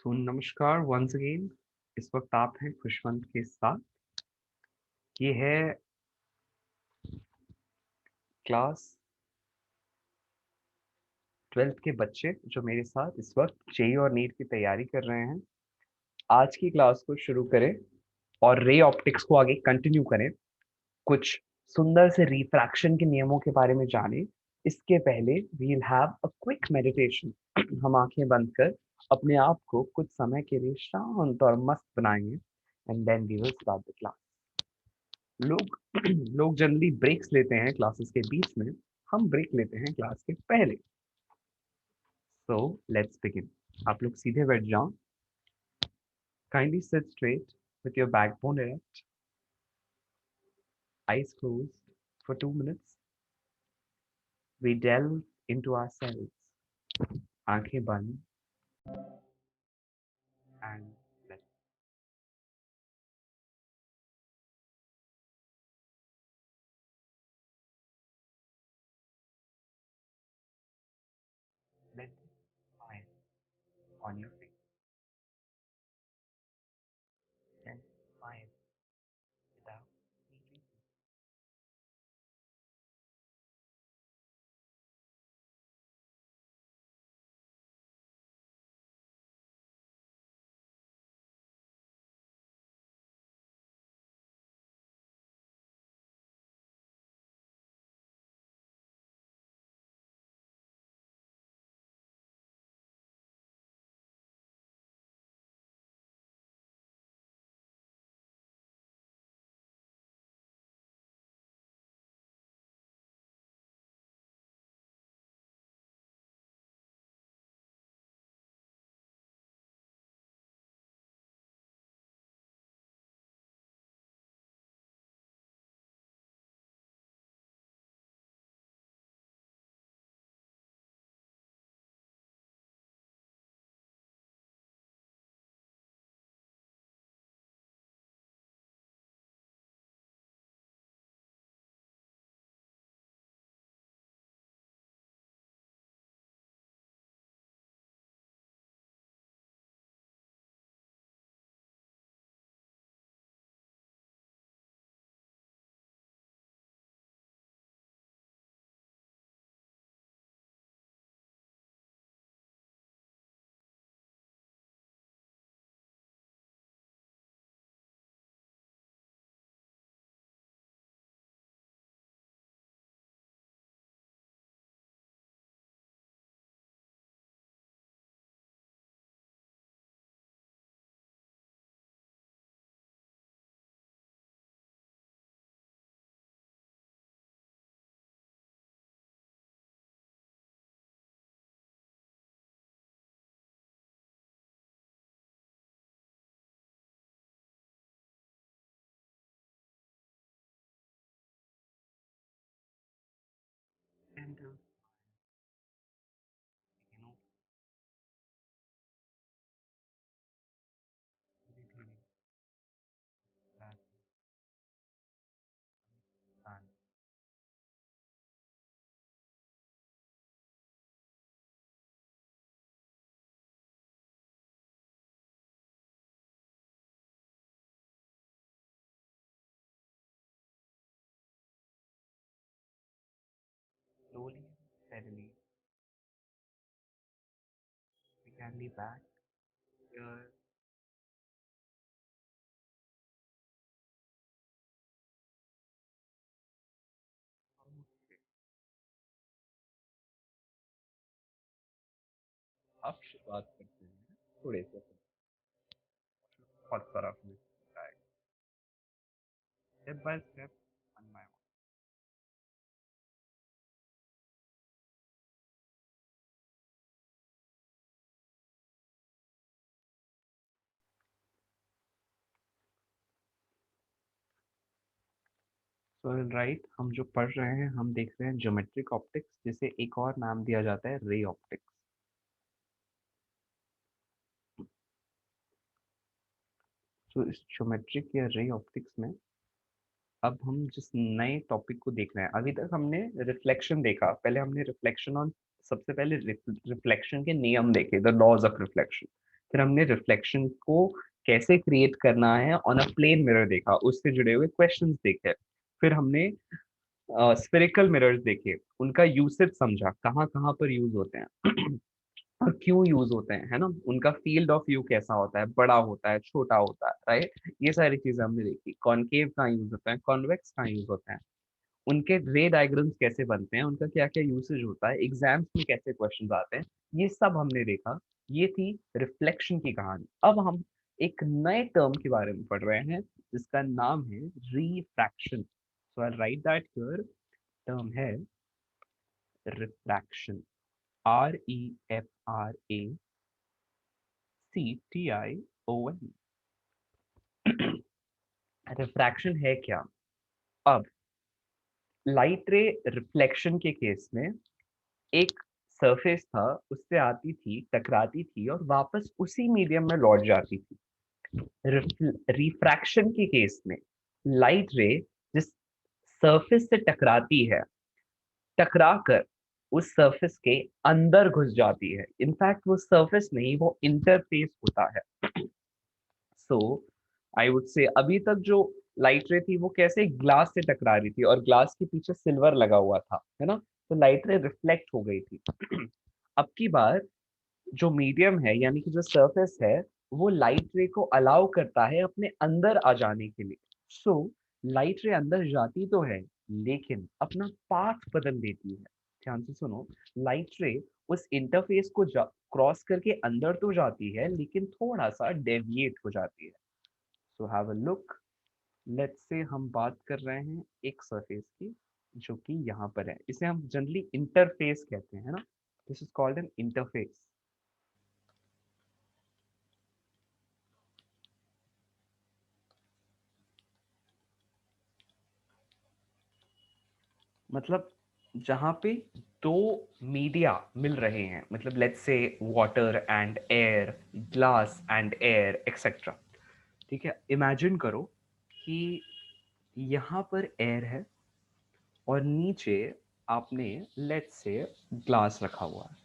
सो नमस्कार once again. इस वक्त आप हैं खुशवंत के साथ। ये है क्लास 12th के बच्चे जो मेरे साथ इस वक्त जेई और नीट की तैयारी कर रहे हैं। आज की क्लास को शुरू करें और रे ऑप्टिक्स को आगे कंटिन्यू करें। कुछ सुंदर से रिफ्रैक्शन के नियमों के बारे में जानें। इसके पहले we'll have a quick meditation. हम आंखें बंद कर अपने आप को कुछ समय के लिए शांत और मस्त बनाएंगे and then we will start the class. लोग लोग जनरली ब्रेक्स लेते हैं क्लासेस के बीच में। हम ब्रेक लेते हैं क्लास के पहले। So let's begin. आप लोग सीधे बैठ जाओ। Kindly seat straight with your backbone erect, eyes closed for 2 minutes. We delve into ourselves. आंखें बंद and let let smile on your face and smile without any reason. And you know, breathing that and slowly, steadily, we can be back here. अब शुरुआत करते हैं थोड़े से बहुत सारा अपने step by step on my own. So right, हम जो पढ़ रहे हैं हम देख रहे हैं ज्योमेट्रिक ऑप्टिक्स, जिसे एक और नाम दिया जाता है रे ऑप्टिक्स। तो इस ज्योमेट्रिक या रे ऑप्टिक्स में अब हम जिस नए टॉपिक को देख रहे हैं, अभी तक हमने रिफ्लेक्शन देखा। पहले हमने रिफ्लेक्शन और सबसे पहले रिफ्लेक्शन के नियम देखे, द लॉज ऑफ रिफ्लेक्शन। फिर हमने रिफ्लेक्शन को कैसे क्रिएट करना है ऑन अ प्लेन मिरर देखा, उससे जुड़े हुए क्वेश्चंस देखे। फिर हमने स्फेरिकल मिरर्स देखे, उनका यूसेज समझा, कहाँ कहाँ पर यूज होते हैं और क्यों यूज होते हैं, है ना, उनका फील्ड ऑफ व्यू कैसा होता है, बड़ा होता है, छोटा होता है, राइट, ये सारी चीजें हमने देखी। कॉनकेव कहाँ यूज होता है, कॉन्वेक्स कहाँ यूज होता है, उनके रे डायग्राम्स कैसे बनते हैं, उनका क्या क्या यूसेज होता है, एग्जाम्स में कैसे क्वेश्चन आते हैं, ये सब हमने देखा। ये थी रिफ्लेक्शन की कहानी। अब हम एक नए टर्म के बारे में पढ़ रहे हैं जिसका नाम है refraction. So I right that here, term है रिफ्रैक्शन, REFRACTION। रिफ्रैक्शन है क्या? अब लाइट रे रिफ्लेक्शन के केस में एक सरफेस था, उससे आती थी, टकराती थी और वापस उसी मीडियम में लौट जाती थी। रिफ्रैक्शन के केस में लाइट रे जिस सरफेस से टकराती है, टकरा कर उस सरफेस के अंदर घुस जाती है। इनफैक्ट वो सरफेस नहीं, वो इंटरफेस होता है। सो आई वुड से अभी तक जो लाइट रे थी वो कैसे ग्लास से टकरा रही थी और ग्लास के पीछे सिल्वर लगा हुआ था, है ना, तो लाइट रे रिफ्लेक्ट हो गई थी। अब की बार जो मीडियम है यानी कि जो सरफेस है, वो लाइट रे को अलाउ करता है अपने अंदर आ जाने के लिए। सो लाइट रे अंदर जाती तो है लेकिन अपना पाथ बदल देती है। ध्यान से सुनो, लाइट रे उस इंटरफेस को क्रॉस करके अंदर तो जाती है लेकिन थोड़ा सा डेविएट हो जाती है। So have a look, let's say हम बात कर रहे हैं एक सरफेस की जो कि यहाँ पर है, इसे हम जनरली इंटरफेस कहते हैं, है ना, this is called an interface. मतलब जहाँ पे दो मीडिया मिल रहे हैं, मतलब let's say water and air, glass and air etcetera. ठीक है, इमेजिन करो कि यहाँ पर एयर है और नीचे आपने लेट्स से ग्लास रखा हुआ है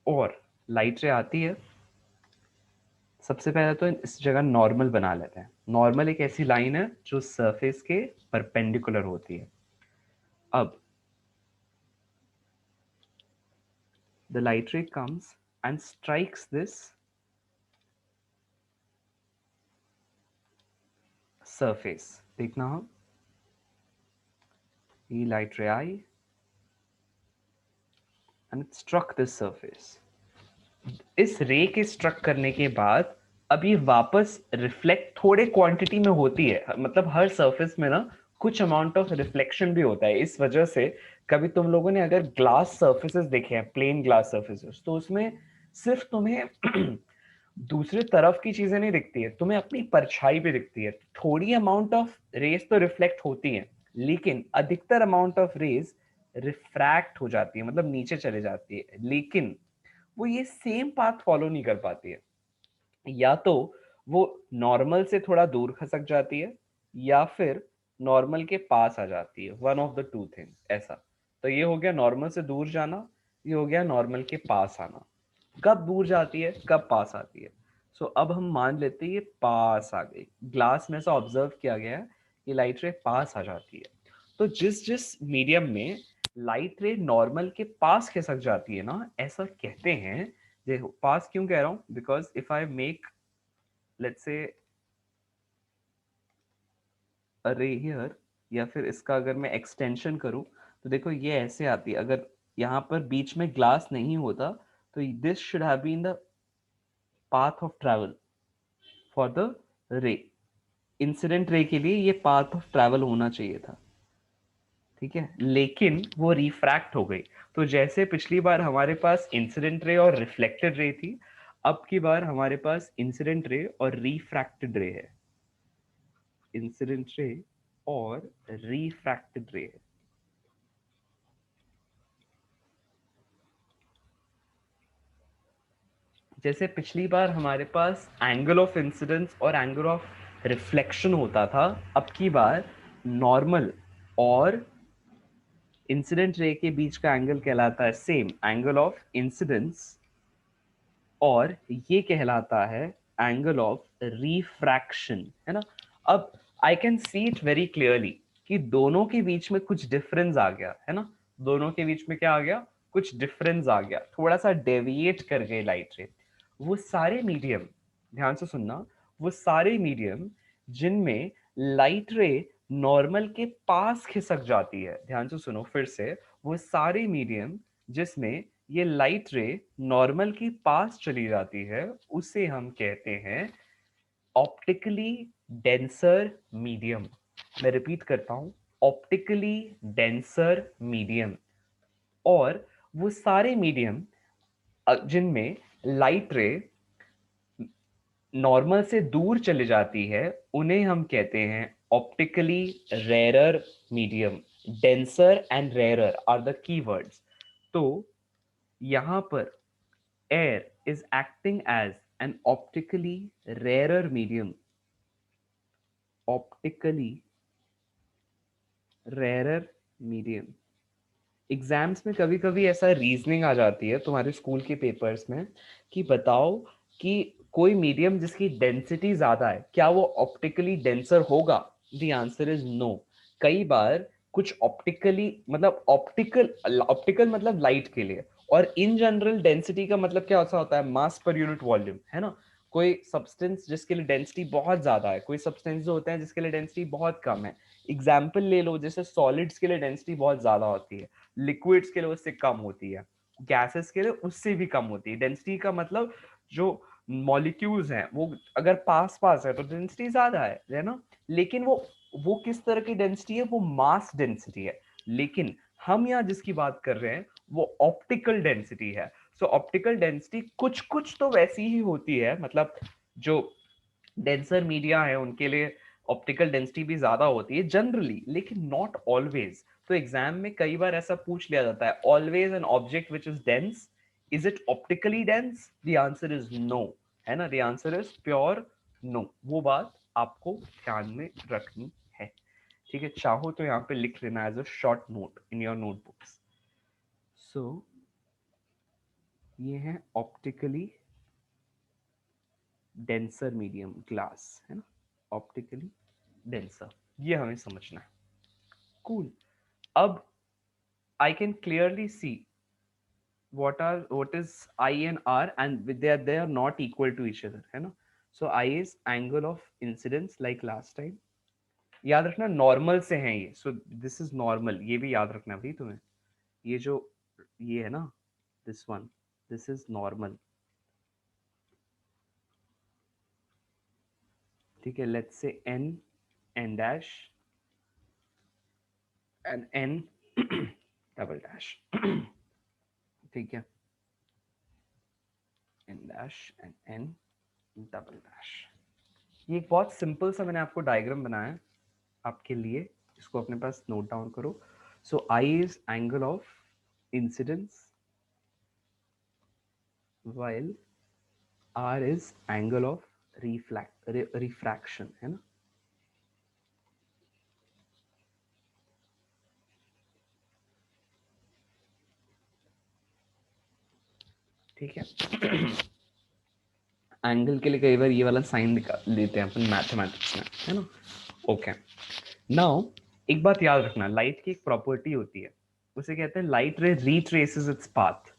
और लाइट रे आती है। सबसे पहले तो इस जगह नॉर्मल बना लेते हैं। नॉर्मल एक ऐसी लाइन है जो सरफेस के परपेंडिकुलर होती है। अब the light ray comes and strikes this surface। देखना हम, ये light ray I and it struck this surface। इस रे के स्ट्रक करने के बाद अब ये वापस रिफ्लेक्ट थोड़े क्वांटिटी में होती है, मतलब हर सरफेस में ना कुछ अमाउंट ऑफ रिफ्लेक्शन भी होता है। इस वजह से कभी तुम लोगों ने अगर ग्लास सर्फेसेस देखे हैं, प्लेन ग्लास सर्फेसेस, तो उसमें सिर्फ तुम्हें दूसरे तरफ की चीजें नहीं दिखती है, तुम्हें अपनी परछाई भी दिखती है। थोड़ी अमाउंट ऑफ रेज तो रिफ्लेक्ट होती है लेकिन अधिकतर अमाउंट ऑफ रेज रिफ्रैक्ट हो जाती है, मतलब नीचे चले जाती है, लेकिन वो ये सेम पाथ फॉलो नहीं कर पाती है। या तो वो नॉर्मल से थोड़ा दूर खसक जाती है या फिर नॉर्मल के पास आ जाती है, one of the two things ऐसा। तो ये हो गया नॉर्मल से दूर जाना, ये हो गया नॉर्मल के पास आना। कब दूर जाती है, कब पास आती है? सो अब हम मान लेते हैं ये पास आ गई, ग्लास में से ऑब्जर्व किया गया है कि लाइट रे पास आ जाती है। तो जिस जिस मीडियम में लाइट रे नॉर्मल के पास खिसक जाती है ना, ऐसा कहते हैं। देखो पास क्यों कह रहा हूं, because if I make let's say a रे हियर, या फिर इसका अगर मैं एक्सटेंशन करूं तो देखो ये ऐसे आती है। अगर यहाँ पर बीच में ग्लास नहीं होता तो this should have been the path of travel for the ray. Incident ray के लिए ये पाथ ऑफ ट्रैवल होना चाहिए था, ठीक है, लेकिन वो रिफ्रैक्ट हो गई। तो जैसे पिछली बार हमारे पास इंसिडेंट रे और रिफ्लेक्टेड रे थी, अब की बार हमारे पास इंसिडेंट रे और रिफ्रैक्टेड रे है। इंसिडेंट रे और रिफ्रैक्टेड रे है। जैसे पिछली बार हमारे पास एंगल ऑफ इंसिडेंस और एंगल ऑफ रिफ्लेक्शन होता था, अब की बार नॉर्मल और इंसिडेंट रे के बीच का एंगल कहलाता है सेम एंगल ऑफ इंसिडेंस और ये कहलाता है एंगल ऑफ रिफ्रैक्शन, है ना। अब I can see it very clearly कि दोनों के बीच में कुछ डिफरेंस आ गया, है ना। दोनों के बीच में क्या आ गया, कुछ डिफरेंस आ गया, थोड़ा सा डेविएट कर गए लाइट रे। वो सारे मीडियम, ध्यान से सुनना, वो सारे मीडियम जिनमें लाइट रे नॉर्मल के पास खिसक जाती है, ध्यान से सुनो फिर से, वो सारे मीडियम जिसमें ये लाइट रे नॉर्मल के पास चली जाती है, उसे हम कहते हैं ऑप्टिकली डेंसर मीडियम। मैं रिपीट करता हूं, ऑप्टिकली डेंसर मीडियम। और वो सारे मीडियम जिनमें लाइट रे नॉर्मल से दूर चली जाती है, उन्हें हम कहते हैं optically rarer medium. Denser and rarer are the keywords. तो यहां पर air is acting as an optically rarer medium, optically rarer medium। Exams में कभी कभी ऐसा रीजनिंग आ जाती है तुम्हारे स्कूल के पेपर्स में कि बताओ कि कोई मीडियम जिसकी डेंसिटी ज्यादा है, क्या वो ऑप्टिकली डेंसर होगा? The answer is no. कई बार कुछ ऑप्टिकली मतलब ऑप्टिकल ऑप्टिकल मतलब लाइट के लिए, और इन जनरल डेंसिटी का मतलब क्या होता है, मास पर यूनिट वॉल्यूम, है ना। कोई सब्सटेंस जिसके लिए डेंसिटी बहुत ज्यादा है, कोई सब्सटेंस जो होते हैं जिसके लिए डेंसिटी बहुत कम है। एग्जाम्पल ले लो, जैसे सॉलिड्स के लिए डेंसिटी बहुत ज्यादा होती है, लिक्विड्स के लिए उससे कम होती है, गैसेस के लिए उससे भी कम होती है। डेंसिटी का मतलब जो मॉलिक्यूल्स हैं वो अगर पास पास है तो डेंसिटी ज्यादा है ना। लेकिन वो किस तरह की डेंसिटी है, वो मास डेंसिटी है। लेकिन हम यहाँ जिसकी बात कर रहे हैं वो ऑप्टिकल डेंसिटी है। सो ऑप्टिकल डेंसिटी कुछ कुछ तो वैसी ही होती है, मतलब जो डेंसर मीडिया है उनके लिए ऑप्टिकल डेंसिटी भी ज्यादा होती है जनरली, लेकिन नॉट ऑलवेज। तो एग्जाम में कई बार ऐसा पूछ लिया जाता है, always an object which is dense, is it optically dense? The answer is no, है ना। The answer is pure no. वो बात आपको ध्यान में रखनी है, ठीक है। चाहो तो यहाँ पे लिख लेना as a short note in your notebooks. So ये है ऑप्टिकली डेंसर मीडियम ग्लास, है ना, ऑप्टिकली डेंसर, ये हमें समझना है। कूल। अब I can clearly see what is I and R, and they are not equal to each other, है ना। So I is angle of incidence like last time। याद रखना नॉर्मल से हैं ये, so this is normal, ये भी याद रखना भाई तुम्हें। ये जो ये है ना, this one, this is normal, ठीक है। let's say n, n dash and n double dash, ठीक है, n dash and n double dash। ये एक बहुत सिंपल सा मैंने आपको डायग्राम बनाया है आपके लिए, इसको अपने पास नोट डाउन करो। So i is angle of incidence while r is angle of refraction, है ना। ठीक है। एंगल के लिए कई बार ये वाला साइन लेते हैं अपन मैथमेटिक्स में, है ना। ओके, नाउ एक बात याद रखना, लाइट की एक प्रॉपर्टी होती है, उसे कहते हैं light ray retraces its path.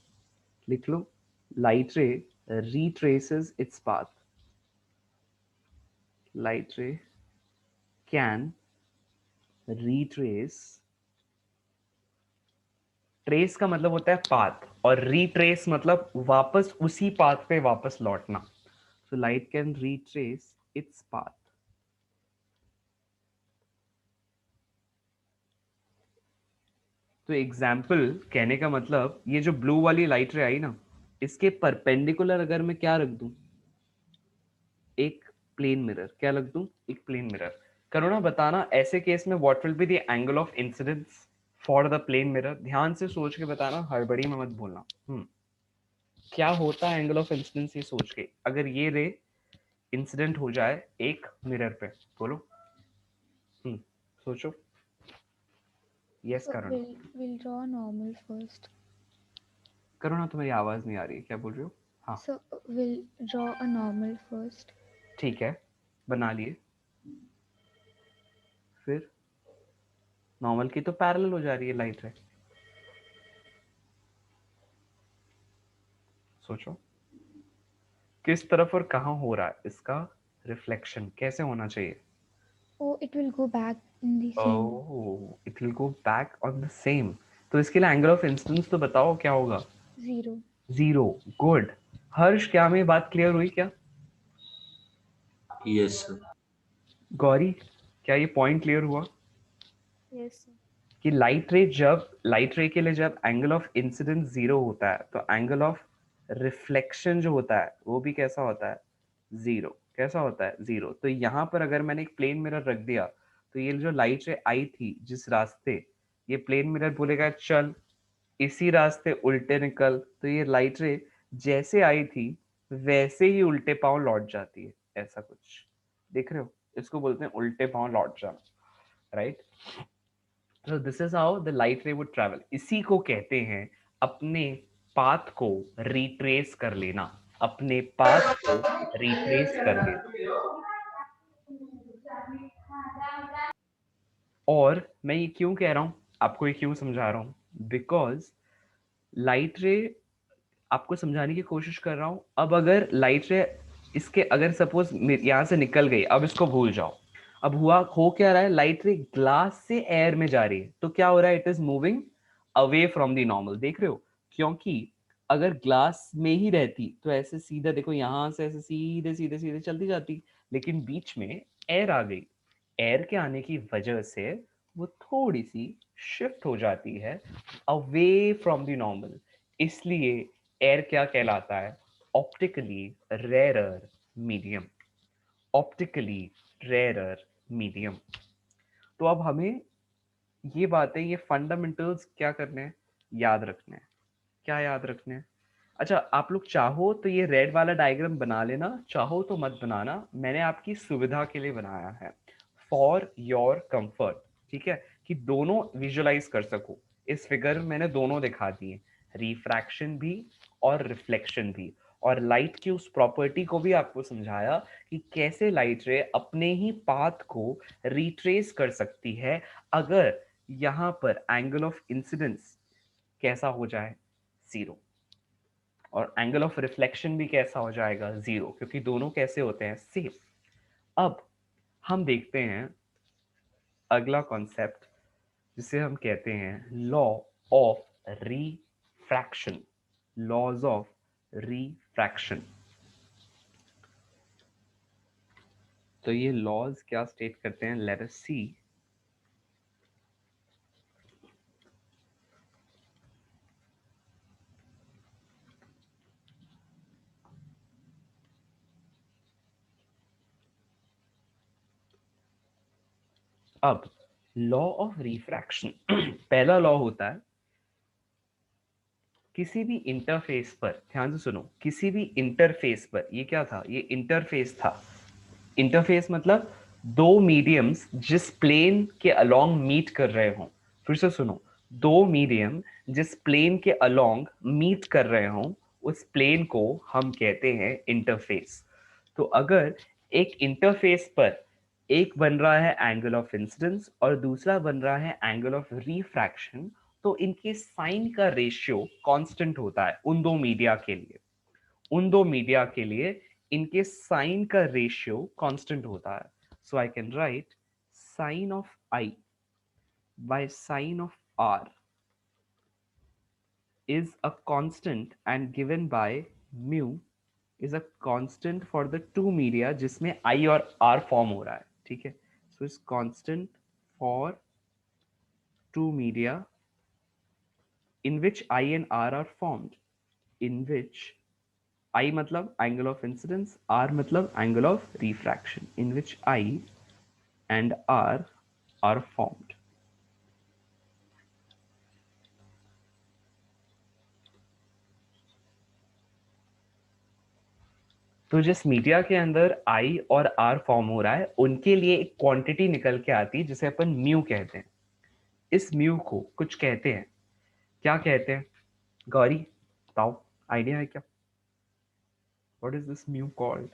लिख लो, light ray retraces its path. Light ray can retrace, trace का मतलब होता है पाथ, और रिट्रेस मतलब वापस उसी पाथ पे वापस लौटना। So light can retrace its path. तो एग्जाम्पल कहने का मतलब, ये जो ब्लू वाली लाइट रे आई ना, इसके परपेंडिकुलर अगर मैं क्या रख दूं, एक प्लेन मिरर, क्या रख दूं, एक प्लेन मिरर। करो ना, बताना ऐसे केस में what will be the angle of incidence for the plane mirror. ध्यान से सोच के बताना, हड़बड़ी में मत बोलना। क्या होता है एंगल ऑफ इंसिडेंस, ये सोच के, अगर ये रे इंसिडेंट हो जाए एक मिरर पे, बोलो। सोचो। यस So करो we'll draw normal first. ना, तुम्हारी आवाज नहीं आ रही है, क्या बोल रहे हो? हाँ So we'll draw a normal first. ठीक है, बना लिए। फिर नॉर्मल की तो पैरेलल हो जा रही है लाइट रे। सोचो किस तरफ और कहाँ हो रहा है इसका रिफ्लेक्शन, कैसे होना चाहिए? Oh, it will go back in the same. Oh, it will go back on the same. तो इसके लिए एंगल ऑफ इंसिडेंस तो बताओ क्या होगा? 0. जीरो। गुड। हर्ष, क्या मेरी बात क्लियर हुई क्या? Yes sir. गौरी, क्या ये पॉइंट क्लियर हुआ Yes, sir. कि लाइट रे के लिए जब एंगल ऑफ इंसिडेंस जीरो होता है तो एंगल ऑफ रिफ्लेक्शन जो होता है वो भी कैसा होता है? जीरो। कैसा होता है? जीरो। तो यहाँ पर अगर मैंने एक प्लेन मिरर रख दिया तो ये जो लाइट रे आई थी जिस रास्ते, ये प्लेन मिरर बोलेगा चल इसी रास्ते उल्टे निकल, तो ये लाइट रे जैसे आई थी वैसे ही उल्टे पांव लौट जाती है। ऐसा कुछ देख रहे हो? इसको बोलते हैं उल्टे पांव लौट जाना, right? So this is how the light ray would travel. इसी को कहते हैं अपने पाथ को रिट्रेस कर लेना, अपने पाथ को रिट्रेस कर लेना। और मैं ये क्यों कह रहा हूं, आपको ये क्यों समझा रहा हूं? बिकॉज लाइट रे आपको समझाने की कोशिश कर रहा हूं। अब अगर लाइट रे इसके अगर सपोज यहां से निकल गई, अब इसको भूल जाओ। अब हुआ हो क्या रहा है, लाइट रे ग्लास से एयर में जा रही है तो क्या हो रहा है, it is moving away from the normal. देख रहे हो? क्योंकि अगर ग्लास में ही रहती तो ऐसे सीधा देखो यहां से ऐसे सीधे सीधे सीधे चलती जाती, लेकिन बीच में एयर आ गई। एयर के आने की वजह से वो थोड़ी सी शिफ्ट हो जाती है अवे फ्रॉम द नॉर्मल। इसलिए एयर क्या कहलाता है? Optically rarer medium. Optically rarer medium. तो अब हमें ये बातें, ये फंडामेंटल्स क्या करने हैं? याद रखने हैं। क्या याद रखने हैं? अच्छा, आप लोग चाहो तो ये रेड वाला डायग्राम बना लेना, चाहो तो मत बनाना, मैंने आपकी सुविधा के लिए बनाया है, फॉर योर कंफर्ट। ठीक है, कि दोनों विजुअलाइज कर सको। इस फिगर में मैंने दोनों दिखा दिए, रिफ्रैक्शन भी और रिफ्लेक्शन भी, और लाइट की उस प्रॉपर्टी को भी आपको समझाया कि कैसे लाइट रे अपने ही पाथ को रिट्रेस कर सकती है अगर यहां पर एंगल ऑफ इंसिडेंस कैसा हो जाए? जीरो। और एंगल ऑफ रिफ्लेक्शन भी कैसा हो जाएगा? जीरो, क्योंकि दोनों कैसे होते हैं? सेम। अब हम देखते हैं अगला कॉन्सेप्ट जिसे हम कहते हैं law of refraction. Laws of refraction. तो ये लॉज क्या स्टेट करते हैं? Let us see. अब लॉ ऑफ रिफ्रैक्शन पहला लॉ होता है किसी भी इंटरफेस पर, ध्यान से सुनो, किसी भी इंटरफेस पर, ये क्या था? ये इंटरफेस था। इंटरफेस मतलब दो मीडियम्स जिस प्लेन के अलोंग मीट कर रहे हों। फिर से सुनो, दो मीडियम जिस प्लेन के अलोंग मीट कर रहे हों उस प्लेन को हम कहते हैं इंटरफेस। तो अगर एक इंटरफेस पर एक बन रहा है एंगल ऑफ इंसिडेंस और दूसरा बन रहा है एंगल ऑफ रिफ्रैक्शन, तो इनके साइन का रेशियो कांस्टेंट होता है उन दो मीडिया के लिए। उन दो मीडिया के लिए इनके साइन का रेशियो कांस्टेंट होता है। So I can write sine of i by sine of r is a constant and given by mu is a constant for the two media जिसमें I और R फॉर्म हो रहा है। ठीक है, so is constant for two media in which I and R are formed, in which I मतलब angle of incidence, R मतलब angle of refraction, in which I and R are formed. तो जिस media के अंदर आई और are form हो रहा है उनके लिए एक क्वांटिटी निकल के आती है जिसे अपन म्यू कहते हैं। इस म्यू को कुछ कहते हैं, क्या कहते हैं? गौरी बताओ, आइडिया है क्या? What is this mu called?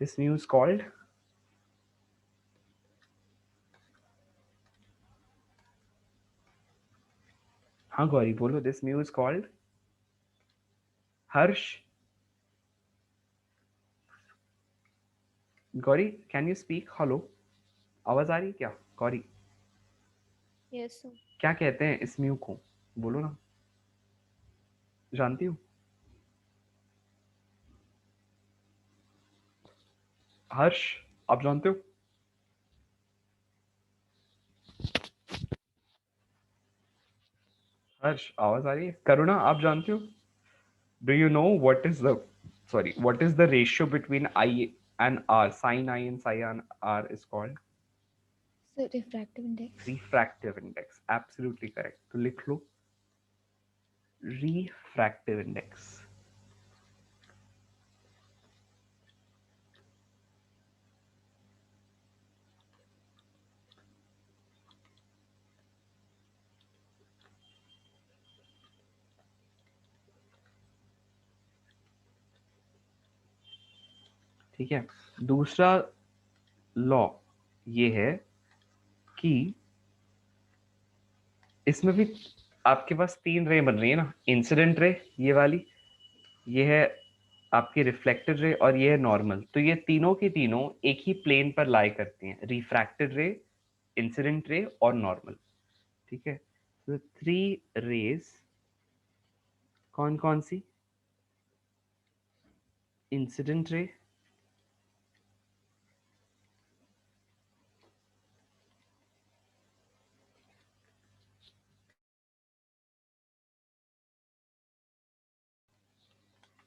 This mu is called? हाँ गौरी बोलो. This mu is called? Harsh? Gauri can you speak? Hello? आवाज आ रही है क्या गौरी? Yes, sir. क्या कहते हैं इस म्यू को? बोलो ना. जानती हूँ. हर्ष आप जानते हो? हर्ष आवाज आ रही है? करुणा आप जानते हो? Do you know what is the ratio between I and R? Sin I and sin R is called So refractive index. refractive index. Absolutely correct. तो लिख लो refractive index. ठीक है. दूसरा लॉ ये है कि इसमें भी आपके पास 3 रे बन रही है ना. इंसिडेंट रे ये वाली, ये है आपकी रिफ्लेक्टेड रे और ये है नॉर्मल. तो ये तीनों की तीनों एक ही प्लेन पर लाई करती हैं. रिफ्रैक्टेड रे, इंसिडेंट रे और नॉर्मल. ठीक है. तो 3 रेज कौन कौन सी? Incident ray,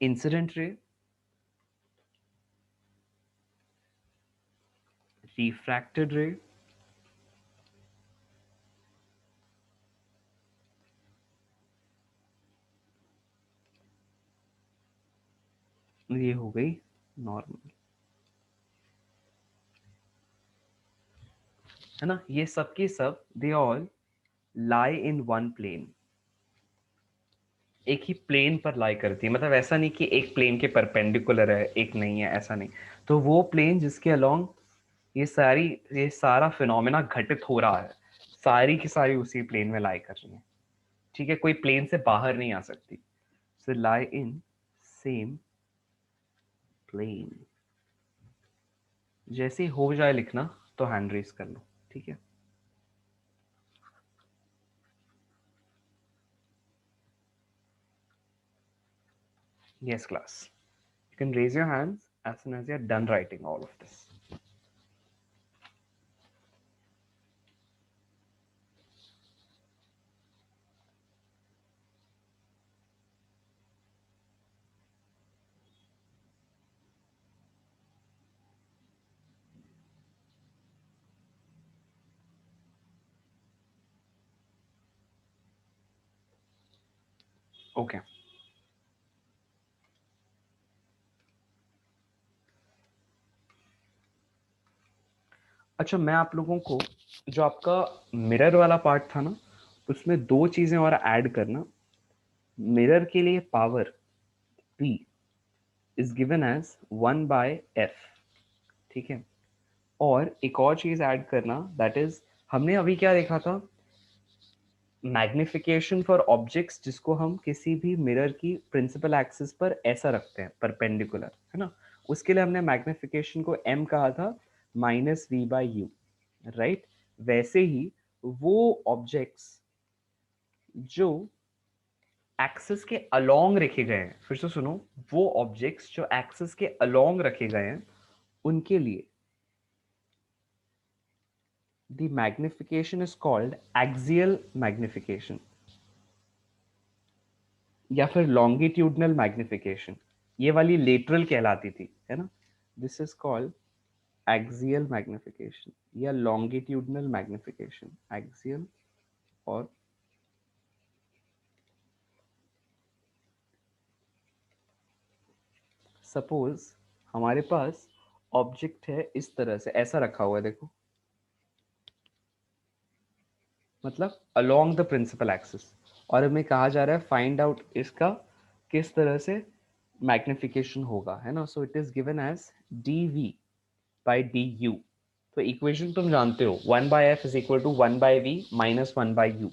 incident ray, refracted ray ये हो गई नॉर्मल. है ना. ये सब की सब they all lie in one plane. एक ही प्लेन पर लाई करती है. मतलब ऐसा नहीं कि एक प्लेन के परपेंडिकुलर है एक नहीं है, ऐसा नहीं. तो वो प्लेन जिसके अलोंग ये सारा फिनोमेना घटित हो रहा है, सारी की सारी उसी प्लेन में लाई कर रही है. ठीक है. कोई प्लेन से बाहर नहीं आ सकती. सो लाई इन सेम प्लेन. जैसे ही हो जाए लिखना तो हैंड रेस कर लो. ठीक है. Yes, class. You can raise your hands as soon as you're done writing all of this. Okay. अच्छा, मैं आप लोगों को जो आपका मिरर वाला पार्ट था ना, उसमें 2 चीजें और ऐड करना. मिरर के लिए power P is given as 1/f. ठीक है. और एक और चीज ऐड करना, दैट इज हमने अभी क्या देखा था, मैग्निफिकेशन फॉर ऑब्जेक्ट्स जिसको हम किसी भी मिरर की प्रिंसिपल एक्सिस पर ऐसा रखते हैं परपेंडिकुलर, है ना. उसके लिए हमने मैग्निफिकेशन को m कहा था -v/u. राइट. वैसे ही वो ऑब्जेक्ट्स जो एक्सिस के अलोंग रखे गए हैं, फिर से सुनो, वो ऑब्जेक्ट्स जो एक्सिस के अलोंग रखे गए हैं उनके लिए the magnification is called axial magnification या फिर लॉन्गिट्यूडनल मैग्निफिकेशन. ये वाली लेटरल कहलाती थी, है ना. This is called axial magnification या लॉन्गिट्यूडनल मैग्निफिकेशन. एक्सियल और सपोज हमारे पास ऑब्जेक्ट है इस तरह से, ऐसा रखा हुआ है देखो, मतलब अलोंग द प्रिंसिपल एक्सिस, और हमें कहा जा रहा है फाइंड आउट इसका किस तरह से मैग्निफिकेशन होगा, है ना। So it is given as dv by du। तो इक्वेशन तुम जानते हो, 1/f is equal to 1/v minus 1/u,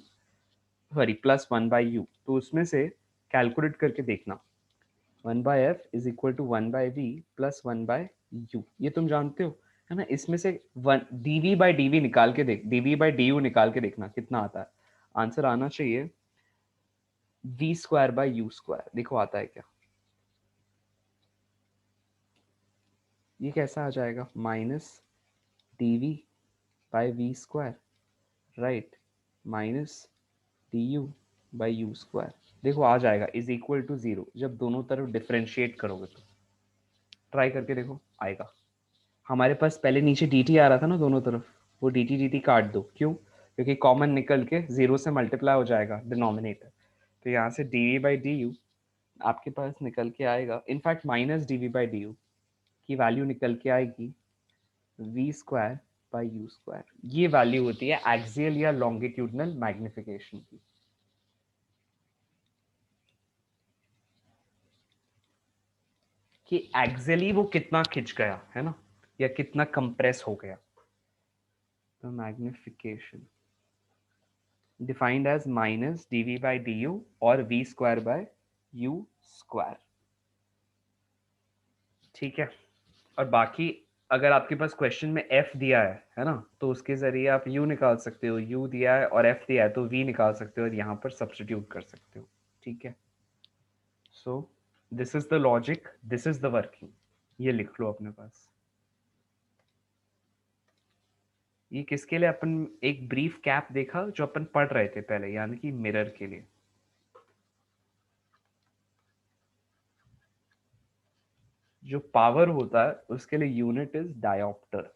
sorry plus 1/u। तो उसमें से कैलकुलेट करके देखना, 1/f is equal to 1/v plus 1/u, ये तुम जानते हो, है ना। इसमें से dv by dv निकाल के देख, dv by du निकाल के देखना कितना आता है। आंसर आना चाहिए v square by U square. देखो आता है क्या, ये कैसा आ जाएगा, minus dv by v square, right, minus du by U square. देखो आ जाएगा इज इक्वल टू 0 जब दोनों तरफ डिफरेंशिएट करोगे तो। ट्राई करके देखो आएगा। हमारे पास पहले नीचे dt आ रहा था ना दोनों तरफ, वो dt dt काट दो, क्यों, क्योंकि कॉमन निकल के 0 से मल्टीप्लाई हो जाएगा डिनोमिनेटर। तो यहाँ से dv बाई du आपके पास निकल के आएगा, in fact minus dv by du की वैल्यू निकल के आएगी v square by you square. ये वैल्यू होती है एक्सियल या लॉन्गिट्यूडनल मैग्निफिकेशन की। कि एक्सियली वो कितना खिंच गया, है ना, या कितना कंप्रेस हो गया। तो magnification defined as minus dv by du और v square by U square, ठीक है। और बाकी अगर आपके पास क्वेश्चन में f दिया है ना, तो उसके जरिए आप u निकाल सकते हो, u दिया है और f दिया है तो v निकाल सकते हो और यहाँ पर सब्स्टिट्यूट कर सकते हो, ठीक है। So this is the logic, this is the working, ये लिख लो अपने पास। ये किसके लिए, अपन एक ब्रीफ कैप देखा जो अपन पढ़ रहे थे पहले, यानी कि मिरर के लिए। जो पावर होता है उसके लिए यूनिट इज डायोप्टर।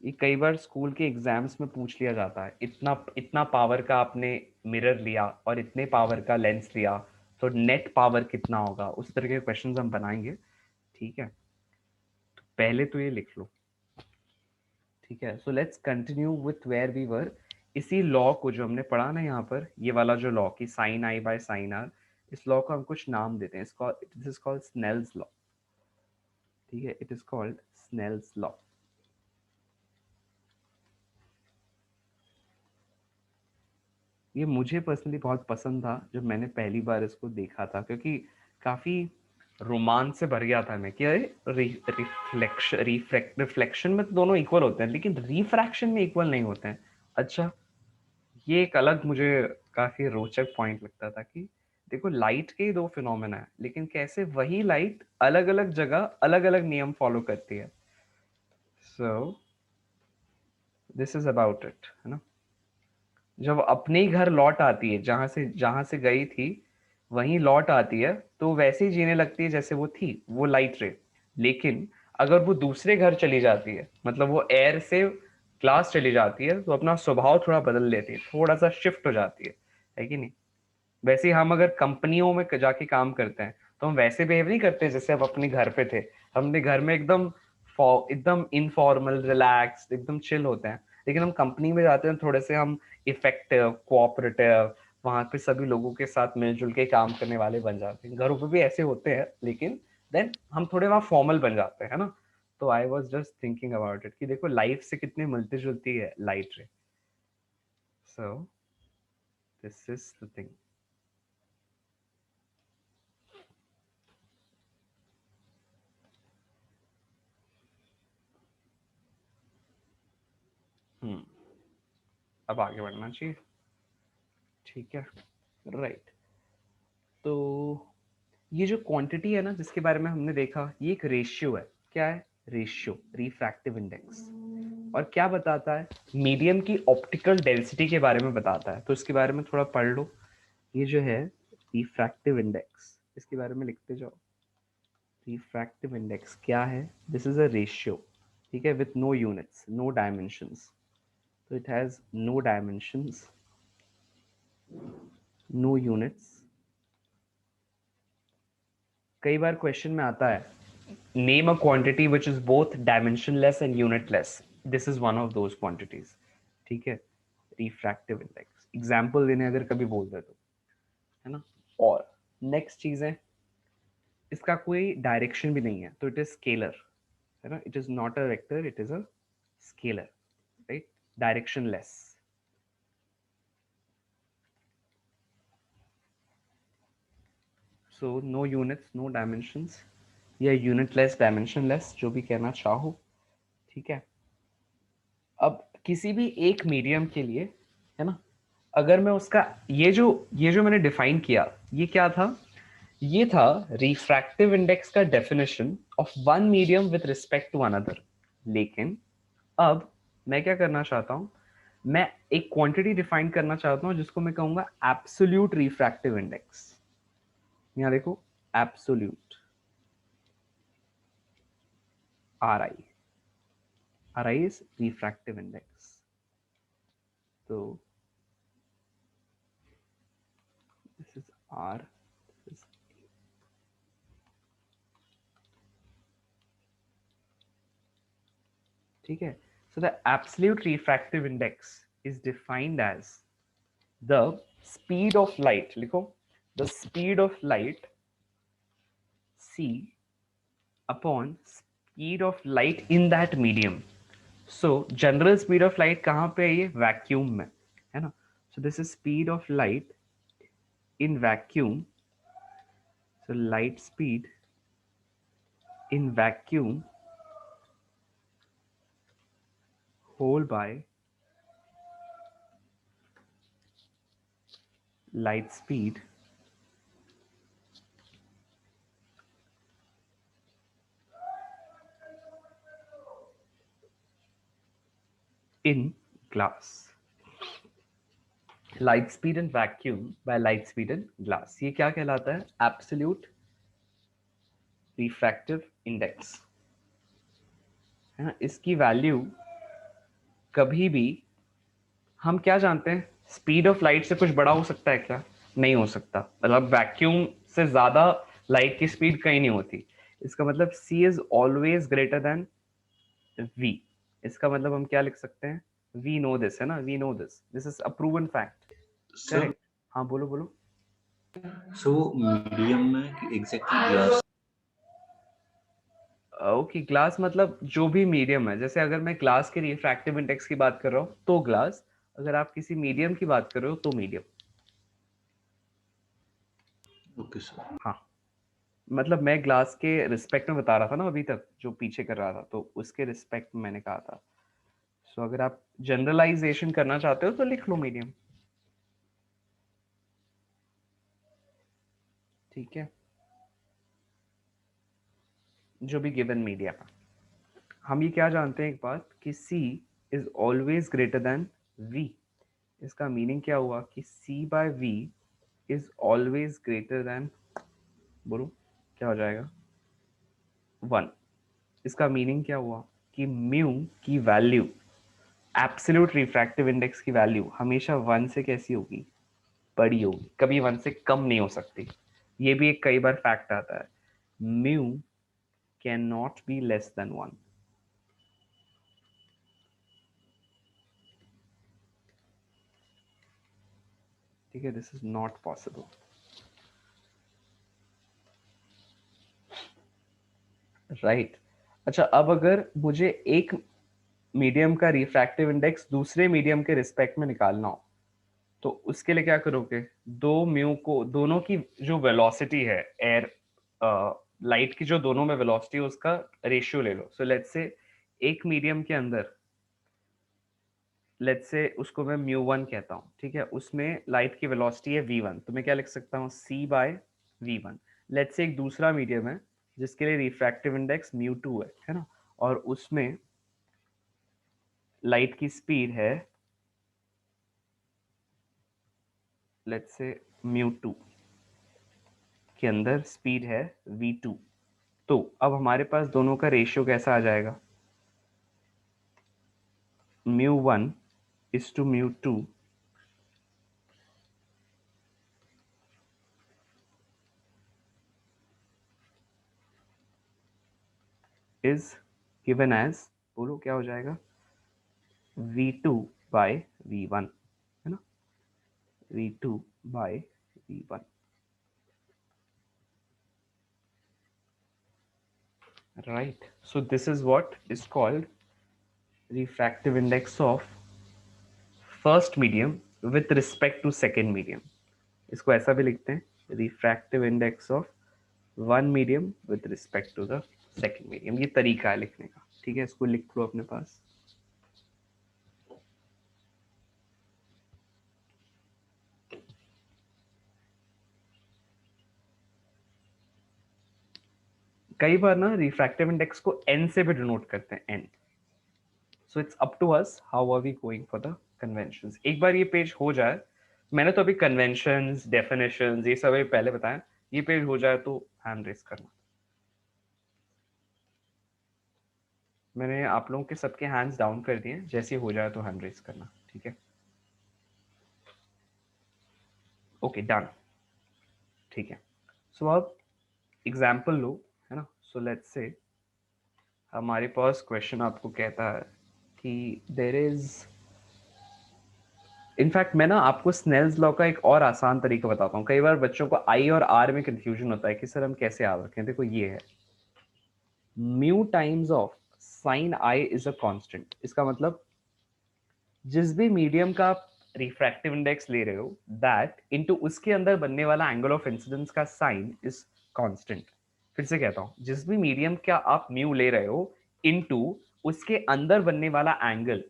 ये कई बार स्कूल के एग्जाम्स में पूछ लिया जाता है, इतना इतना पावर का आपने मिरर लिया और इतने पावर का लेंस लिया तो नेट पावर कितना होगा, उस तरह के क्वेश्चंस हम बनाएंगे, ठीक है। तो पहले तो ये लिख लो, ठीक है। So let's continue with where we were. इसी लॉ को जो हमने पढ़ा ना यहाँ पर, ये वाला जो लॉ की sine I by sine R, इस लॉ को हम कुछ नाम देते हैं, इसको this is called Snell's law, ठीक है, it is called Snell's law. ये मुझे पर्सनली बहुत पसंद था जब मैंने पहली बार इसको देखा था, क्योंकि काफी रोमांच से भर गया था मैं कि अरे रिफ्लेक्शन में तो दोनों इक्वल होते हैं लेकिन रिफ्रैक्शन में इक्वल नहीं होते हैं। अच्छा, ये एक अलग मुझे काफी रोचक पॉइंट लगता था कि देखो लाइट के ही दो फिनोमेना है लेकिन कैसे वही लाइट अलग अलग जगह अलग अलग नियम फॉलो करती है। So this is about it, है ना। जब अपने ही घर लौट आती है, जहां से गई थी वहीं लौट आती है, तो वैसे ही जीने लगती है जैसे वो थी, वो लाइट रे। लेकिन अगर वो दूसरे घर चली जाती है, मतलब वो एयर से ग्लास चली जाती है, तो अपना स्वभाव थोड़ा बदल लेती है, थोड़ा सा शिफ्ट हो जाती है कि नहीं। वैसे ही हम अगर कंपनियों में जाके काम करते हैं तो हम वैसे बिहेव नहीं करते जैसे हम अपने घर पे थे। हम अपने घर में एकदम इनफॉर्मल रिलैक्स्ड एकदम चिल होते हैं, लेकिन हम कंपनी में जाते हैं थोड़े से हम इफेक्टिव कोऑपरेटिव, वहां पे सभी लोगों के साथ मिलजुल के काम करने वाले बन जाते हैं। घरों पे भी ऐसे होते हैं लेकिन देन हम थोड़े वहां फॉर्मल बन जाते हैं, है ना। तो I was just thinking about it कि देखो लाइफ से कितनी मिलती जुलती है लाइट रे। So this is the thing. अब आगे बढ़ना चाहिए, ठीक है, राइट। तो ये जो क्वांटिटी है ना जिसके बारे में हमने देखा, ये एक रेशियो है। क्या है, रेशियो, रिफ्रैक्टिव इंडेक्स। और क्या बताता है, मीडियम की ऑप्टिकल डेंसिटी के बारे में बताता है। तो इसके बारे में थोड़ा पढ़ लो। ये जो है रिफ्रैक्टिव इंडेक्स, इसके बारे में लिखते जाओ। रिफ्रैक्टिव इंडेक्स क्या है, दिस इज अ रेशियो, ठीक है, with no units no dimensions. तो it has no dimensions, no units. कई बार क्वेश्चन में आता है, name a quantity which is both dimensionless and unitless. This is one of those quantities, ठीक है। रिफ्रैक्टिव इंडेक्स एग्जाम्पल देने अगर कभी बोल दे तो है ना। और नेक्स्ट चीज है, इसका कोई डायरेक्शन भी नहीं है, तो इट इज स्केलर, है ना। It is not a vector, it is a scalar, right, directionless. So no units, no dimensions, या यूनिटलेस, डायमेंशनलेस, जो भी कहना चाहो, ठीक है। अब किसी भी एक मीडियम के लिए, है ना, अगर मैं उसका ये जो मैंने डिफाइन किया, ये क्या था, ये था रिफ्रैक्टिव इंडेक्स का definition of one medium with respect to another. लेकिन अब मैं क्या करना चाहता हूं, मैं एक क्वांटिटी डिफाइन करना चाहता हूं जिसको मैं कहूंगा एब्सोल्यूट रिफ्रैक्टिव इंडेक्स। यहां देखो, absolute, RI is refractive index. तो this is R, this is, ठीक है। So the absolute refractive index is defined as the speed of light, लिखो, the speed of light c upon speed of light in that medium. So general speed of light कहाँ पे है, ये vacuum में, है ना। So this is speed of light in vacuum. So light speed in vacuum whole by light speed in glass. Light speed in vacuum by light speed in glass, ये क्या कहलाता है, absolute refractive index, है ना। इसकी value कभी भी, हम क्या जानते हैं, स्पीड ऑफ लाइट से कुछ बड़ा हो सकता है क्या, नहीं हो सकता। मतलब वैक्यूम से ज्यादा लाइट की स्पीड कहीं नहीं होती। इसका मतलब c is always greater than v। इसका मतलब हम क्या लिख सकते हैं, वी नो दिस, है ना, we know this, this is a proven fact, sir correct. हाँ बोलो बोलो। सो मीडियम में एग्जैक्टली ग्लास, ओके, ग्लास मतलब जो भी मीडियम है, जैसे अगर मैं ग्लास के रिफ्रैक्टिव इंडेक्स की बात कर रहा हूँ तो ग्लास, अगर आप किसी मीडियम की बात कर रहे हो तो मीडियम। Okay sir. हाँ, मतलब मैं ग्लास के रिस्पेक्ट में बता रहा था ना अभी तक, जो पीछे कर रहा था, तो उसके रिस्पेक्ट में मैंने कहा था। सो अगर आप जनरलाइजेशन करना चाहते हो तो लिख लो मीडियम, ठीक है, जो भी गिवन मीडियम है। हम ये क्या जानते हैं एक बात, कि C is always greater than V। इसका मीनिंग क्या हुआ कि C by V is always greater than, बोलो क्या हो जाएगा, 1। इसका मीनिंग क्या हुआ कि म्यू की वैल्यू, एब्सोल्यूट रिफ्रैक्टिव इंडेक्स की वैल्यू हमेशा 1 से कैसी होगी, बड़ी होगी, कभी 1 से कम नहीं हो सकती। ये भी एक कई बार फैक्ट आता है, mu can not be less than 1। ठीक है, this is not possible, right. अच्छा, अब अगर मुझे एक मीडियम का रिफ्रैक्टिव इंडेक्स दूसरे मीडियम के रिस्पेक्ट में निकालना हो, तो उसके लिए क्या करोगे, दो म्यू को, दोनों की जो वेलोसिटी है, एयर लाइट की जो दोनों में वेलोसिटी है, उसका रेशियो ले लो। सो लेट्स से एक मीडियम के अंदर, लेट्स से उसको मैं म्यू 1 कहता हूँ, ठीक है, उसमें लाइट की वेलोसिटी है v1, तो मैं क्या लिख सकता हूँ, c bye v1। Let's say एक दूसरा मीडियम है जिसके लिए रिफ्रैक्टिव इंडेक्स म्यू 2 है ना, और उसमें लाइट की स्पीड है, लेट्स से म्यू 2 के अंदर स्पीड है v2। तो अब हमारे पास दोनों का रेशियो कैसा आ जाएगा, mu 1 is to mu 2 is given as, बोलो क्या हो जाएगा, v2 बाय v1, है ना, v2 by V1. Right. So this is what is called refractive index of first medium with respect to second medium. इसको ऐसा भी लिखते हैं refractive index of one medium with respect to the second medium. ये तरीका है लिखने का, ठीक है, इसको लिख लो अपने पास. कई बार ना रिफ्रैक्टिव इंडेक्स को n से भी डिनोट करते हैं, n. So it's up to us how are we going for the conventions. एक बार ये पेज हो जाए, मैंने तो अभी कन्वेंशंस, डेफिनेशंस ये सब पहले बताया, ये पेज हो जाए तो हैंड रेस करना. मैंने आप लोगों के सबके हैंड्स डाउन कर दिए, जैसे हो जाए तो हैंड रेस करना, ठीक है. ओके डन, ठीक है. सो अब एग्जाम्पल लो, है ना. सो लेट्स से हमारे पास क्वेश्चन आपको कहता है कि देयर इज, इनफैक्ट मैं ना आपको स्नेल्स लॉ का एक और आसान तरीका बताता हूँ. कई बार बच्चों को आई और आर में कंफ्यूजन होता है कि सर हम कैसे याद रखें. देखो ये है mu times of sine i is a constant. इसका मतलब जिस भी मीडियम का आप रिफ्रैक्टिव इंडेक्स ले रहे हो दैट इनटू उसके अंदर बनने वाला एंगल ऑफ इंसिडेंस का साइन इज कांस्टेंट. फिर से कहता हूं, जिस भी मीडियम का आप म्यू ले रहे हो इनटू उसके अंदर बनने वाला एंगल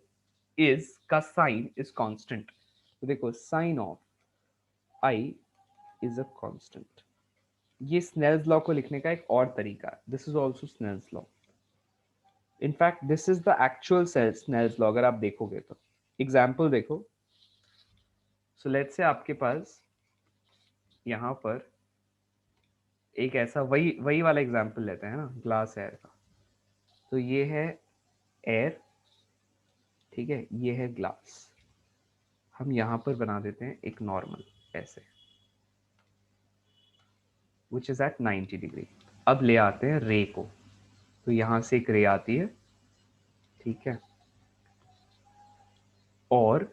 इज का साइन इज कांस्टेंट. तो देखो sine of I is a constant. ये स्नेल्स लॉ को लिखने का एक और तरीका है. This is also Snell's law. In fact this is the actual Snell's law. अगर आप देखोगे तो एग्जाम्पल देखो. सो लेट्स से आपके पास यहाँ पर एक ऐसा वही वाला एग्जाम्पल लेते हैं ना, ग्लास एयर का. तो ये है एयर, ठीक है, ये है ग्लास. हम यहाँ पर बना देते हैं एक नॉर्मल ऐसे विच इज एट 90 डिग्री. अब ले आते हैं रे को. तो यहाँ से एक रे आती है, ठीक है, और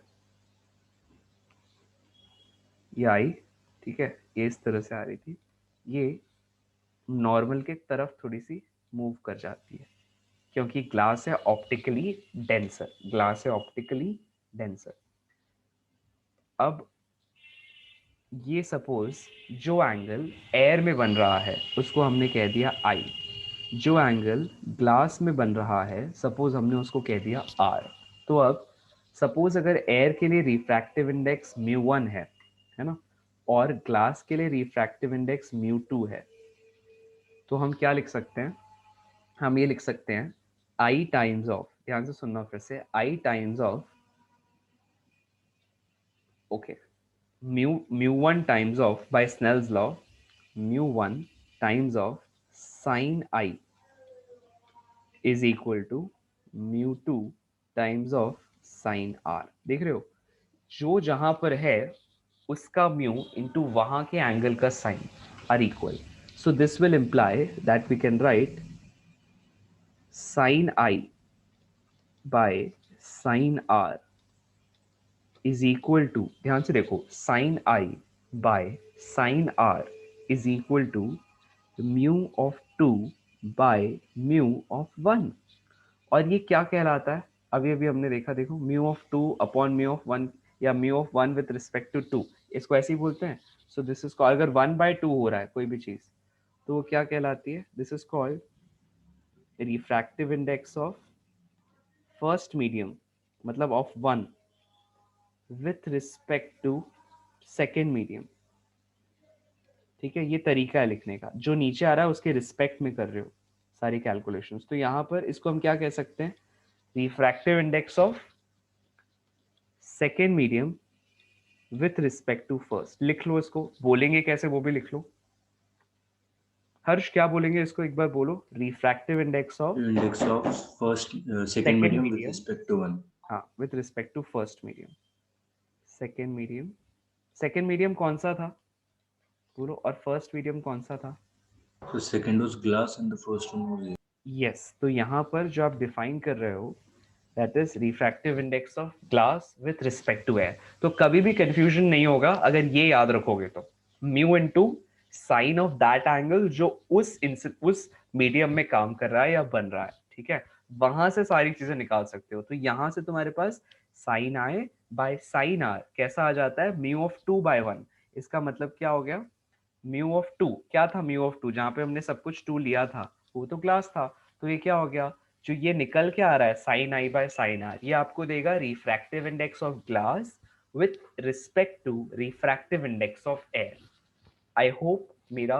ये आई, ठीक है, ये इस तरह से आ रही थी, ये नॉर्मल के तरफ थोड़ी सी मूव कर जाती है क्योंकि ग्लास है ऑप्टिकली डेंसर. ग्लास है ऑप्टिकली डेंसर. अब ये सपोज जो एंगल एयर में बन रहा है उसको हमने कह दिया आई. जो एंगल ग्लास में बन रहा है सपोज हमने उसको कह दिया आर. तो अब सपोज अगर एयर के लिए रिफ्रैक्टिव इंडेक्स μ1 है ना, और ग्लास के लिए रिफ्रैक्टिव इंडेक्स μ2 है, तो हम क्या लिख सकते हैं. हम ये लिख सकते हैं आई टाइम्स ऑफ, ध्यान से सुनना फिर से, i times of, okay, μ1 times of by Snell's law, μ1 times of sine i is equal to μ2 times of sine r. देख रहे हो, जो जहां पर है उसका म्यू इंटू वहां के एंगल का sine are equal. So this will imply that we can write sine I by sine R is equal to, ध्यान से देखो, sine I by sine R is equal to mu of 2 by mu of 1. और ये क्या कहलाता है, अभी अभी हमने देखा, देखो, mu of 2 upon mu of 1 या mu of 1 with respect to 2, इसको ऐसे ही बोलते हैं. सो दिस इज कॉल्ड, अगर 1/2 हो रहा है कोई भी चीज तो वो क्या कहलाती है, this is called refractive index of first medium, मतलब of 1 with respect to second medium. ठीक है, ये तरीका है लिखने का. जो नीचे आ रहा है उसके रिस्पेक्ट में कर रहे हो सारी कैलकुलेशंस. तो यहाँ पर इसको हम क्या कह सकते हैं, refractive index of second medium with respect to first. लिख लो इसको, बोलेंगे कैसे वो भी लिख लो. हर्ष क्या बोलेंगे इसको, एक बार बोलो. Refractive index of first second medium with respect to 1. हाँ, with respect to first medium. Second medium, second medium कौन सा था बोलो, और फर्स्ट मीडियम कौन सा था. So second was glass and the first one was air. Yes, तो यहाँ पर जो आप डिफाइन कर रहे हो that is refractive index of glass with respect to air. तो कभी भी confusion नहीं होगा अगर ये याद रखोगे तो. Mu into sine of that angle जो उस मीडियम में काम कर रहा है या बन रहा है, ठीक है। वहां से सारी चीजें निकाल सकते हो। तो यहां से तुम्हारे पास sine I by sine r कैसा आ जाता है, म्यू ऑफ 2/1। इसका मतलब क्या हो गया, म्यू ऑफ 2 क्या था, म्यू ऑफ 2 जहां पे हमने सब कुछ 2 लिया था वो तो ग्लास था, तो ये क्या हो गया, जो ये निकल के आ रहा है sine I by sine R, ये आपको देगा refractive index of glass with respect to refractive index of air. I hope मेरा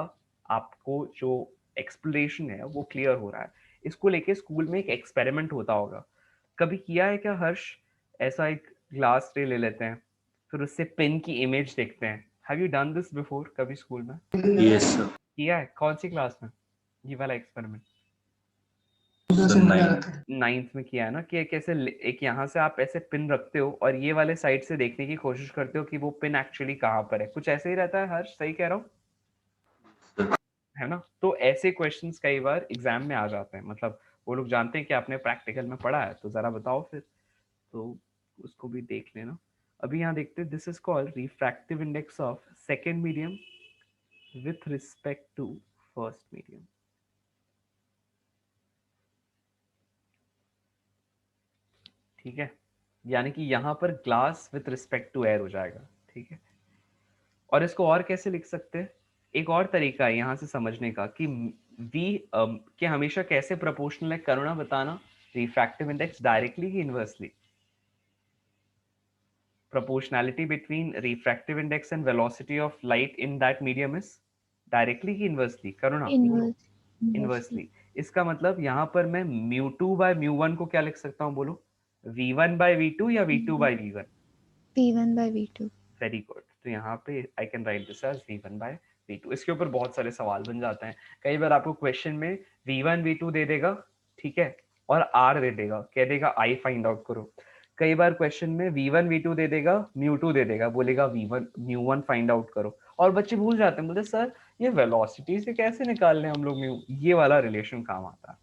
आपको जो एक्सप्लेनेशन है वो क्लियर हो रहा है। इसको लेके स्कूल में एक एक्सपेरिमेंट होता होगा, कभी किया है क्या हर्ष, ऐसा एक ग्लास ट्रे ले लेते हैं फिर उससे पिन की इमेज देखते हैं, have you done this before कभी स्कूल में? Yes, sir. किया है, कौन सी क्लास में ये वाला एक्सपेरिमेंट? So 9. 9th में किया है ना, कि कैसे एक यहाँ से आप ऐसे पिन रखते हो और ये वाले साइड से देखने की कोशिश करते हो कि वो पिन एक्चुअली कहाँ पर है, कुछ ऐसे ही रहता है हर्ष, सही कह रहा हूँ है ना? तो ऐसे क्वेश्चंस कई बार एग्जाम में आ जाते हैं, मतलब वो लोग जानते हैं कि आपने प्रैक्टिकल में पढ़ा है तो जरा बताओ फिर, तो उसको भी देख लेना। अभी यहाँ देखते हैं, this is called refractive index of second medium with respect to first medium. ठीक है, यानी कि यहाँ पर glass with respect to air हो जाएगा, ठीक है। और इसको और कैसे लिख सकते हैं, एक और तरीका है यहाँ से समझने का कि v के हमेशा कैसे प्रोपोर्शनल है, करुणा बताना, रिफ्रैक्टिव इंडेक्स डायरेक्टली कि inversely? Proportionality between refractive index and velocity of light in that medium is directly कि inversely, करुणा? Inverse. Inversely। इसका मतलब यहाँ पर मैं mu2 by mu1 को क्या लिख सकता हूँ बोलो, v1 by v2 या v2 by v1? V1 by V2. Very good, तो यहाँ पे I can write this as v1 by v2। इसके ऊपर बहुत सारे सवाल बन जाते हैं, कई बार आपको क्वेश्चन में v1 v2 दे देगा, ठीक है, और r दे देगा, कह देगा i फाइंड आउट करो। कई बार क्वेश्चन में v1 v2 दे देगा, mu2 दे देगा, बोलेगा v1 mu1 फाइंड आउट करो, और बच्चे भूल जाते हैं, बोलते सर ये वेलोसिटी से कैसे निकाल लें हम लोग म्यू, ये वाला रिलेशन काम आता है,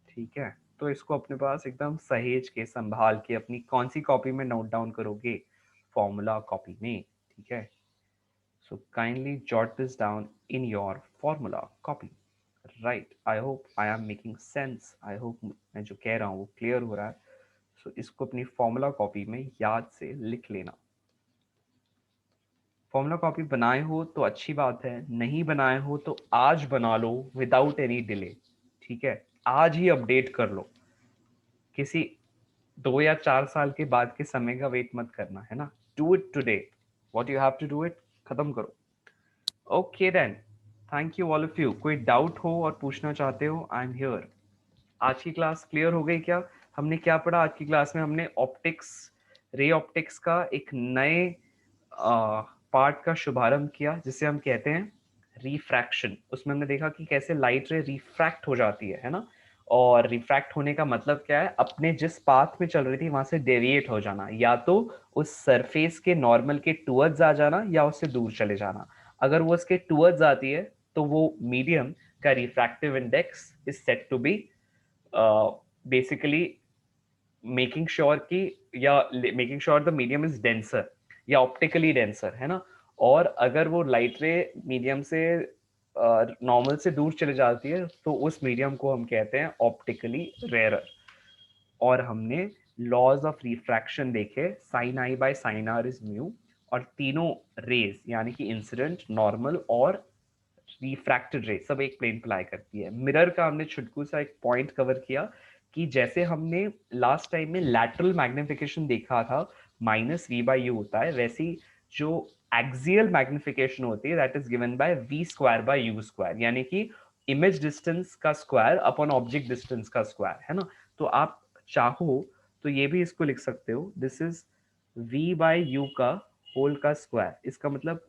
ठीक है। तो इसको अपने पास एकदम सहेज के संभाल के अपनी कौन सी कॉपी में नोट डाउन करोगे, फॉर्मूला कॉपी में, ठीक है। So kindly jot this down in your formula copy, right. I hope I am making sense, I hope मैं जो कह रहा हूँ वो क्लियर हो रहा है। सो इसको अपनी फॉर्मूला कॉपी में याद से लिख लेना। फॉर्मूला कॉपी बनाए हो तो अच्छी बात है, नहीं बनाए हो तो आज बना लो विदाउट एनी डिले, ठीक है, आज ही अपडेट कर लो, किसी 2 या 4 साल के बाद के समय का वेट मत करना, है ना। Do it today, what you have to do it, खत्म करो। Okay then, thank you all of you. कोई डाउट हो और पूछना चाहते हो, आई एम हियर। आज की क्लास क्लियर हो गई क्या? हमने क्या पढ़ा आज की क्लास में? हमने ऑप्टिक्स, रे ऑप्टिक्स का एक नए पार्ट का शुभारंभ किया जिसे हम कहते हैं रिफ्रैक्शन। उसमें हमने देखा कि कैसे लाइट रे रिफ्रैक्ट हो जाती है ना। और रिफ्रैक्ट होने का मतलब क्या है, अपने जिस पाथ में चल रही थी वहां से डेविएट हो जाना, या तो उस सरफेस के नॉर्मल के टुवर्ड्स आ जाना या उससे दूर चले जाना। अगर वो उसके टुवर्ड्स आती है तो वो मीडियम का refractive index is set to be basically making sure कि, या making sure the medium is denser या ऑप्टिकली डेंसर, है ना। और अगर वो लाइट रे मीडियम से नॉर्मल से दूर चले जाती है तो उस मीडियम को हम कहते हैं ऑप्टिकली रेयरर। और हमने लॉज ऑफ रिफ्रैक्शन देखे, sine I by sine R is mu, और तीनों रेज यानी कि इंसिडेंट, नॉर्मल और रिफ्रैक्टेड रे सब एक प्लेन पर लाई करती है। मिरर का हमने छुटकू सा एक पॉइंट कवर किया कि जैसे हमने लास्ट टाइम में लैटरल मैग्निफिकेशन देखा था -v/u होता है, वैसी जो एक्सियल मैग्निफिकेशन होती है that is given by v²/u², यानी कि इमेज डिस्टेंस का स्क्वायर अपॉन ऑब्जेक्ट डिस्टेंस का स्क्वायर, है ना। तो आप चाहो तो ये भी इसको लिख सकते हो, दिस इज v/u का होल का स्क्वायर। इसका मतलब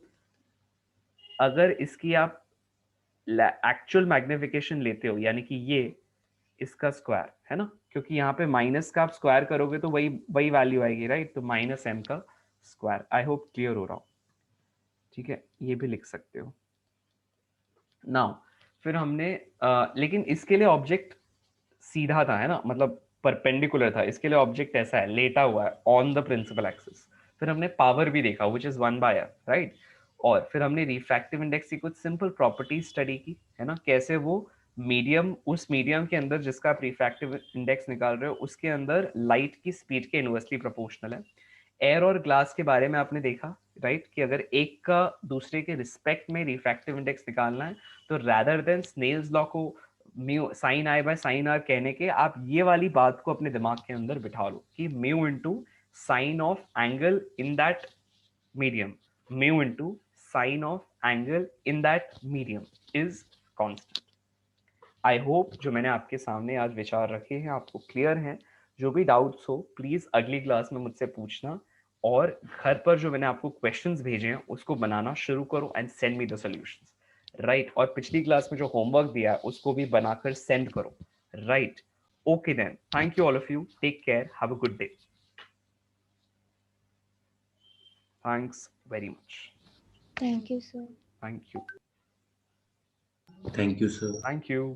अगर इसकी आप एक्चुअल मैग्निफिकेशन लेते हो यानी कि ये इसका स्क्वायर, है ना, क्योंकि यहाँ पे माइनस का आप स्क्वायर करोगे तो वही वही वैल्यू आएगी, राइट। तो -m का स्क्वायर। आई होप क्लियर हो रहा हो, ठीक है, ये भी लिख सकते हो। नाउ फिर हमने लेकिन इसके लिए ऑब्जेक्ट सीधा था, है ना, मतलब परपेंडिकुलर था। इसके लिए ऑब्जेक्ट ऐसा है, लेटा हुआ है ऑन द प्रिंसिपल एक्सिस। फिर हमने पावर भी देखा विच इज 1/r, राइट। और फिर हमने रिफ्रैक्टिव इंडेक्स की कुछ सिंपल प्रॉपर्टीज स्टडी की, है ना, कैसे वो मीडियम, उस मीडियम के अंदर जिसका आप रिफ्रैक्टिव इंडेक्स निकाल रहे हो उसके अंदर लाइट की स्पीड के इनवर्सली प्रोपोर्शनल है। एयर और ग्लास के बारे में आपने देखा, राइट, कि अगर एक का दूसरे के रिस्पेक्ट में रिफ्रैक्टिव इंडेक्स निकालना है तो रैदर देन स्नेल्स लॉ को mu sine I by sine R कहने के, आप ये वाली बात को अपने दिमाग के अंदर बिठा लो कि mu into sine of angle in that medium, mu into sine of angle in that medium is constant. I hope जो मैंने आपके सामने आज विचार रखे हैं आपको क्लियर हैं। जो भी डाउट्स हो प्लीज अगली क्लास में मुझसे पूछना, और घर पर जो मैंने आपको क्वेश्चंस भेजे हैं उसको बनाना शुरू करो and send me the solutions, right. और पिछली क्लास में जो होमवर्क दिया है उसको भी बनाकर सेंड करो, right. Okay then, thank you all of you, take care, have a good day. Thanks very much. Thank you, sir. Thank you. Thank you, sir. Thank you.